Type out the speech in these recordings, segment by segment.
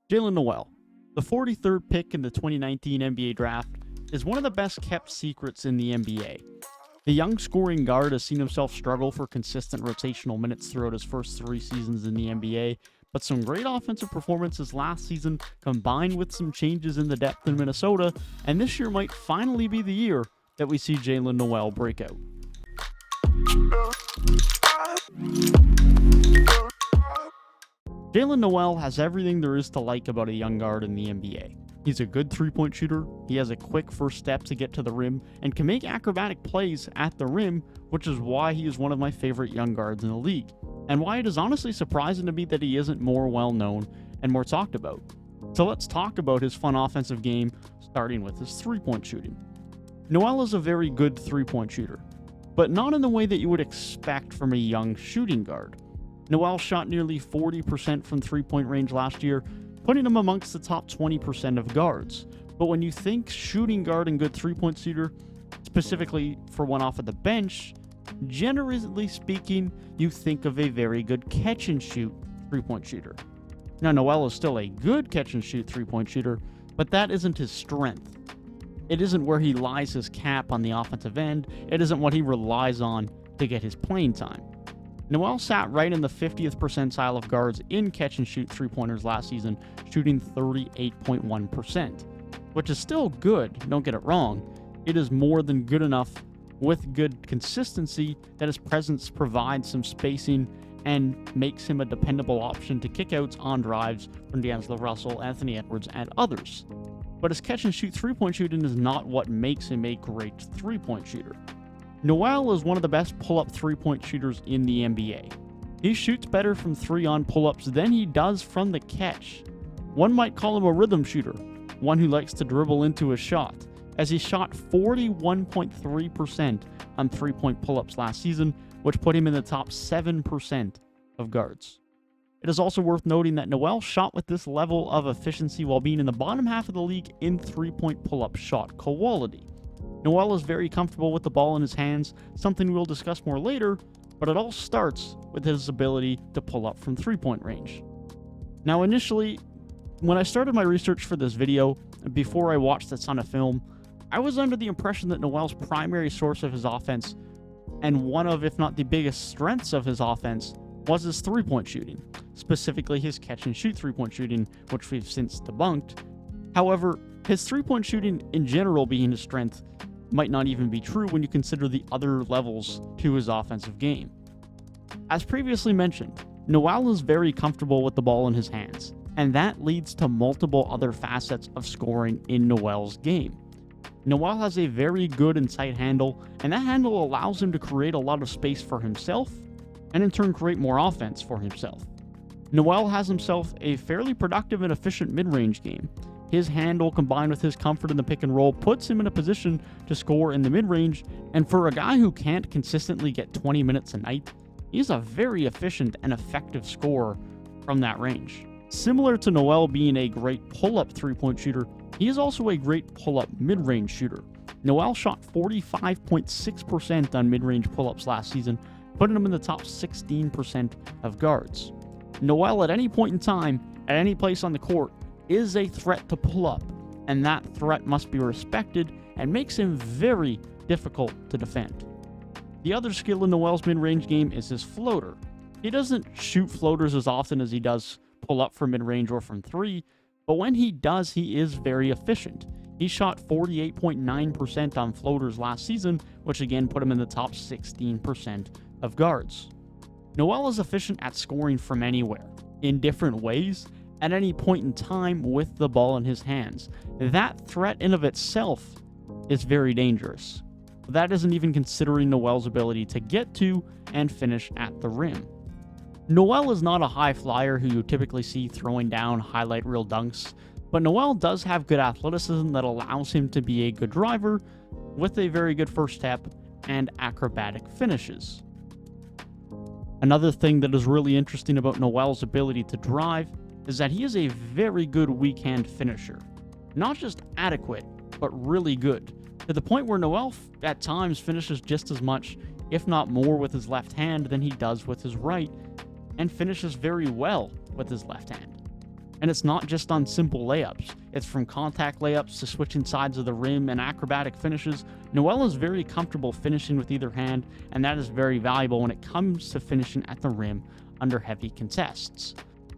Jaylen Nowell, the 43rd pick in the 2019 NBA draft, is one of the best kept secrets in the NBA. The young scoring guard has seen himself struggle for consistent rotational minutes throughout his first 3 seasons in the NBA, but some great offensive performances last season combined with some changes in the depth in Minnesota, and this year might finally be the year that we see Jaylen Nowell break out. Jaylen Nowell has everything there is to like about a young guard in the NBA. He's a good three-point shooter, he has a quick first step to get to the rim, and can make acrobatic plays at the rim, which is why he is one of my favorite young guards in the league, and why it is honestly surprising to me that he isn't more well-known and more talked about. So let's talk about his fun offensive game, starting with his three-point shooting. Nowell is a very good three-point shooter, but not in the way that you would expect from a young shooting guard. Nowell shot nearly 40% from three-point range last year, putting him amongst the top 20% of guards. But when you think shooting guard and good three-point shooter, specifically for one off of the bench, generally speaking, you think of a very good catch-and-shoot three-point shooter. Now, Nowell is still a good catch-and-shoot three-point shooter, but that isn't his strength. It isn't where he lies his cap on the offensive end. It isn't what he relies on to get his playing time. Nowell sat right in the 50th percentile of guards in catch-and-shoot three-pointers last season, shooting 38.1%, which is still good, don't get it wrong. It is more than good enough with good consistency that his presence provides some spacing and makes him a dependable option to kickouts on drives from D'Angelo Russell, Anthony Edwards, and others. But his catch-and-shoot three-point shooting is not what makes him a great three-point shooter. Nowell is one of the best pull-up three-point shooters in the NBA. He shoots better from three on pull-ups than he does from the catch. One might call him a rhythm shooter, one who likes to dribble into a shot, as he shot 41.3% on three-point pull-ups last season, which put him in the top 7% of guards. It is also worth noting that Nowell shot with this level of efficiency while being in the bottom half of the league in three-point pull-up shot quality. Nowell is very comfortable with the ball in his hands, something we'll discuss more later, but it all starts with his ability to pull up from three-point range. Now initially, when I started my research for this video, before I watched a ton of film, I was under the impression that Nowell's primary source of his offense, and one of, if not the biggest strengths of his offense, was his three-point shooting, specifically his catch-and-shoot three-point shooting, which we've since debunked. However, his three-point shooting in general being his strength might not even be true when you consider the other levels to his offensive game. As previously mentioned, Nowell is very comfortable with the ball in his hands, and that leads to multiple other facets of scoring in Nowell's game. Nowell has a very good and tight handle, and that handle allows him to create a lot of space for himself, and in turn create more offense for himself. Nowell has himself a fairly productive and efficient mid-range game. His handle combined with his comfort in the pick and roll puts him in a position to score in the mid-range, and for a guy who can't consistently get 20 minutes a night, he's a very efficient and effective scorer from that range. Similar to Nowell being a great pull-up three-point shooter, he is also a great pull-up mid-range shooter. Nowell shot 45.6% on mid-range pull-ups last season, putting him in the top 16% of guards. Nowell at any point in time, at any place on the court, is a threat to pull up, and that threat must be respected and makes him very difficult to defend. The other skill in Nowell's mid-range game is his floater. He doesn't shoot floaters as often as he does pull up from mid-range or from three, but when he does, he is very efficient. He shot 48.9% on floaters last season, which again put him in the top 16% of guards. Nowell is efficient at scoring from anywhere, in different ways, at any point in time with the ball in his hands. That threat in of itself is very dangerous. That isn't even considering Nowell's ability to get to and finish at the rim. Nowell is not a high flyer who you typically see throwing down highlight reel dunks, but Nowell does have good athleticism that allows him to be a good driver with a very good first step and acrobatic finishes. Another thing that is really interesting about Nowell's ability to drive is that he is a very good weak hand finisher. Not just adequate, but really good, to the point where Nowell at times finishes just as much, if not more, with his left hand than he does with his right, and finishes very well with his left hand. And it's not just on simple layups. It's from contact layups to switching sides of the rim and acrobatic finishes. Nowell is very comfortable finishing with either hand, and that is very valuable when it comes to finishing at the rim under heavy contests.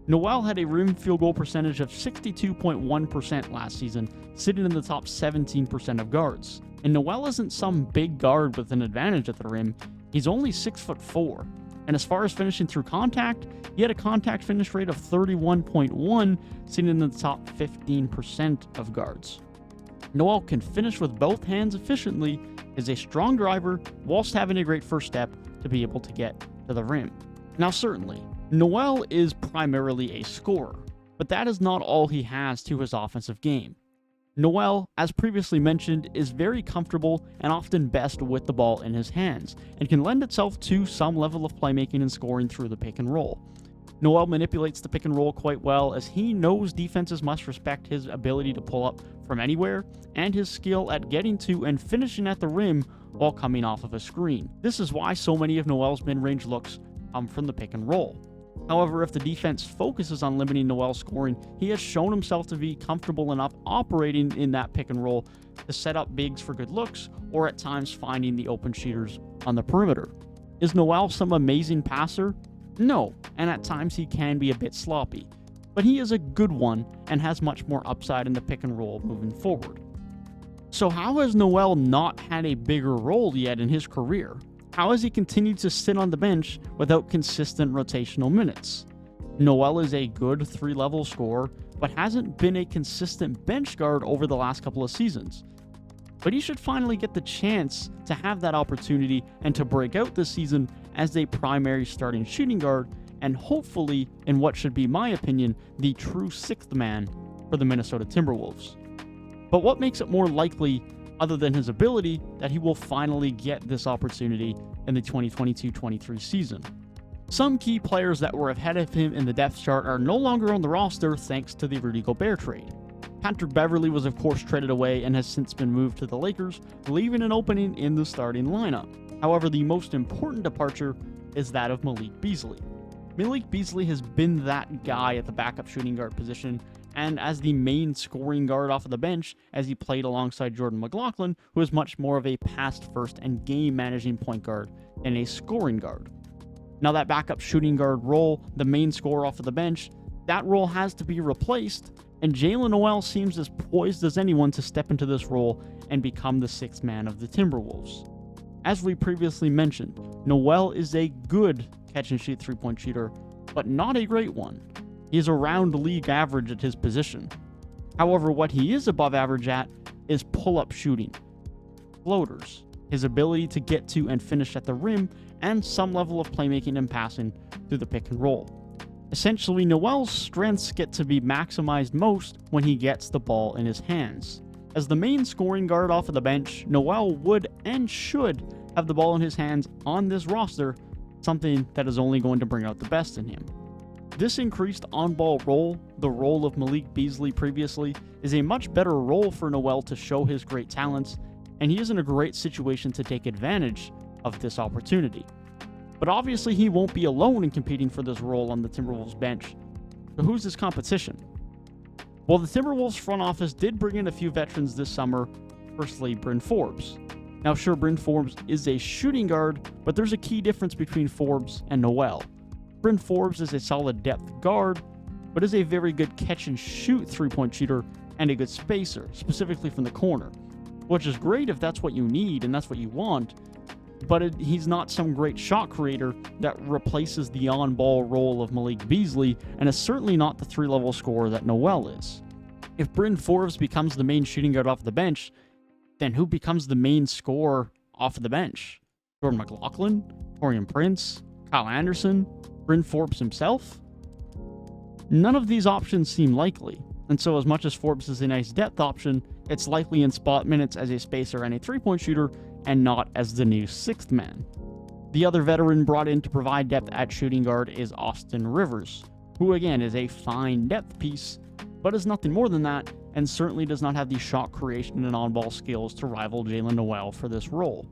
Nowell had a rim field goal percentage of 62.1% last season, sitting in the top 17% of guards. And Nowell isn't some big guard with an advantage at the rim. He's only 6'4". And as far as finishing through contact, he had a contact finish rate of 31.1, sitting in the top 15% of guards. Nowell can finish with both hands efficiently, is a strong driver, whilst having a great first step to be able to get to the rim. Now certainly, Nowell is primarily a scorer, but that is not all he has to his offensive game. Nowell, as previously mentioned, is very comfortable and often best with the ball in his hands, and can lend itself to some level of playmaking and scoring through the pick and roll. Nowell manipulates the pick and roll quite well, as he knows defenses must respect his ability to pull up from anywhere, and his skill at getting to and finishing at the rim while coming off of a screen. This is why so many of Nowell's mid-range looks come from the pick and roll. However, if the defense focuses on limiting Nowell's scoring, he has shown himself to be comfortable enough operating in that pick and roll to set up bigs for good looks, or at times finding the open shooters on the perimeter. Is Nowell some amazing passer? No, and at times he can be a bit sloppy, but he is a good one and has much more upside in the pick and roll moving forward. So how has Nowell not had a bigger role yet in his career? How has he continued to sit on the bench without consistent rotational minutes? Nowell is a good 3-level scorer, but hasn't been a consistent bench guard over the last couple of seasons. But he should finally get the chance to have that opportunity and to break out this season as a primary starting shooting guard, and hopefully, in what should be my opinion, the true 6th man for the Minnesota Timberwolves. But what makes it more likely, other than his ability, that he will finally get this opportunity in the 2022-23 season? Some key players that were ahead of him in the depth chart are no longer on the roster thanks to the Rudy Gobert trade. Patrick Beverley was of course traded away and has since been moved to the Lakers, leaving an opening in the starting lineup. However, the most important departure is that of Malik Beasley. Malik Beasley has been that guy at the backup shooting guard position, and as the main scoring guard off of the bench, as he played alongside Jordan McLaughlin, who is much more of a pass-first and game-managing point guard than a scoring guard. Now that backup shooting guard role, the main scorer off of the bench, that role has to be replaced, and Jaylen Nowell seems as poised as anyone to step into this role and become the 6th man of the Timberwolves. As we previously mentioned, Nowell is a good catch-and-shoot three-point shooter, but not a great one. He is around league average at his position. However, what he is above average at is pull-up shooting, floaters, his ability to get to and finish at the rim, and some level of playmaking and passing through the pick and roll. Essentially, Nowell's strengths get to be maximized most when he gets the ball in his hands. As the main scoring guard off of the bench, Nowell would and should have the ball in his hands on this roster, something that is only going to bring out the best in him. This increased on-ball role, the role of Malik Beasley previously, is a much better role for Nowell to show his great talents, and he is in a great situation to take advantage of this opportunity. But obviously he won't be alone in competing for this role on the Timberwolves bench. So who's his competition? Well, the Timberwolves front office did bring in a few veterans this summer, firstly Bryn Forbes. Now sure, Bryn Forbes is a shooting guard, but there's a key difference between Forbes and Nowell. Bryn Forbes is a solid depth guard, but is a very good catch-and-shoot three-point shooter and a good spacer, specifically from the corner, which is great if that's what you need and that's what you want, but he's not some great shot creator that replaces the on-ball role of Malik Beasley, and is certainly not the 3-level scorer that Nowell is. If Bryn Forbes becomes the main shooting guard off the bench, then who becomes the main scorer off of the bench? Jordan McLaughlin? Taurean Prince? Kyle Anderson? Bryn Forbes himself? None of these options seem likely, and so as much as Forbes is a nice depth option, it's likely in spot minutes as a spacer and a three-point shooter, and not as the new 6th man. The other veteran brought in to provide depth at shooting guard is Austin Rivers, who again is a fine depth piece, but is nothing more than that, and certainly does not have the shot creation and on-ball skills to rival Jaylen Nowell for this role.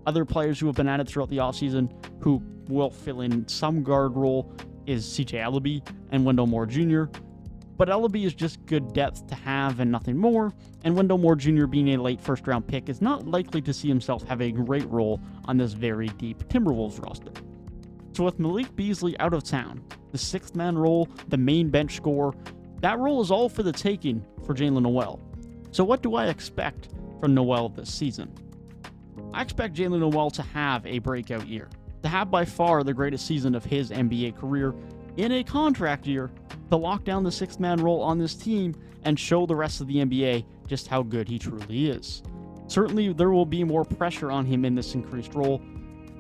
Other players who have been added throughout the offseason who will fill in some guard role is CJ Ellaby and Wendell Moore Jr., but Ellaby is just good depth to have and nothing more, and Wendell Moore Jr. being a late first-round pick is not likely to see himself have a great role on this very deep Timberwolves roster. So with Malik Beasley out of town, the sixth-man role, the main bench scorer, that role is all for the taking for Jaylen Nowell. So what do I expect from Nowell this season? I expect Jaylen Nowell to have a breakout year, to have by far the greatest season of his NBA career in a contract year, to lock down the sixth-man role on this team and show the rest of the NBA just how good he truly is. Certainly, there will be more pressure on him in this increased role,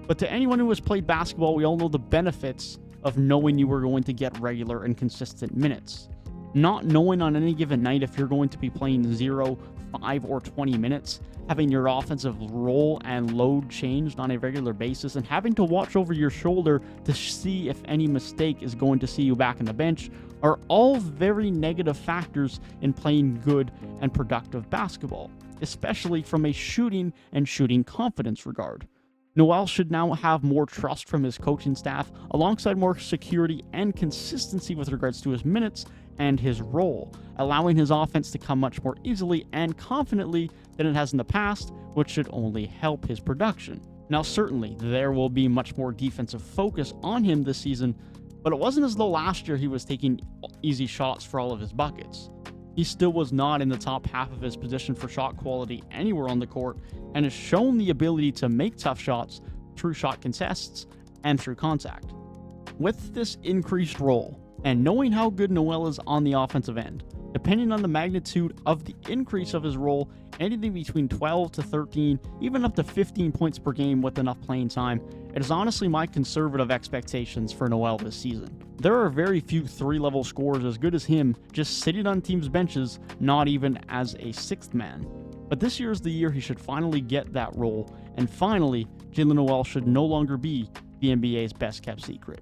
but to anyone who has played basketball, we all know the benefits of knowing you are going to get regular and consistent minutes. Not knowing on any given night if you're going to be playing 0, 5, or 20 minutes, having your offensive role and load changed on a regular basis, and having to watch over your shoulder to see if any mistake is going to see you back on the bench are all very negative factors in playing good and productive basketball, especially from a shooting and shooting confidence regard. Nowell should now have more trust from his coaching staff, alongside more security and consistency with regards to his minutes and his role, allowing his offense to come much more easily and confidently than it has in the past, which should only help his production. Now, certainly, there will be much more defensive focus on him this season, but it wasn't as though last year he was taking easy shots for all of his buckets. He still was not in the top half of his position for shot quality anywhere on the court, and has shown the ability to make tough shots through shot contests and through contact. With this increased role, and knowing how good Nowell is on the offensive end, depending on the magnitude of the increase of his role, anything between 12 to 13, even up to 15 points per game with enough playing time, it is honestly my conservative expectations for Nowell this season. There are very few three-level scorers as good as him just sitting on teams' benches, not even as a sixth man. But this year is the year he should finally get that role, and finally, Jaylen Nowell should no longer be the NBA's best-kept secret.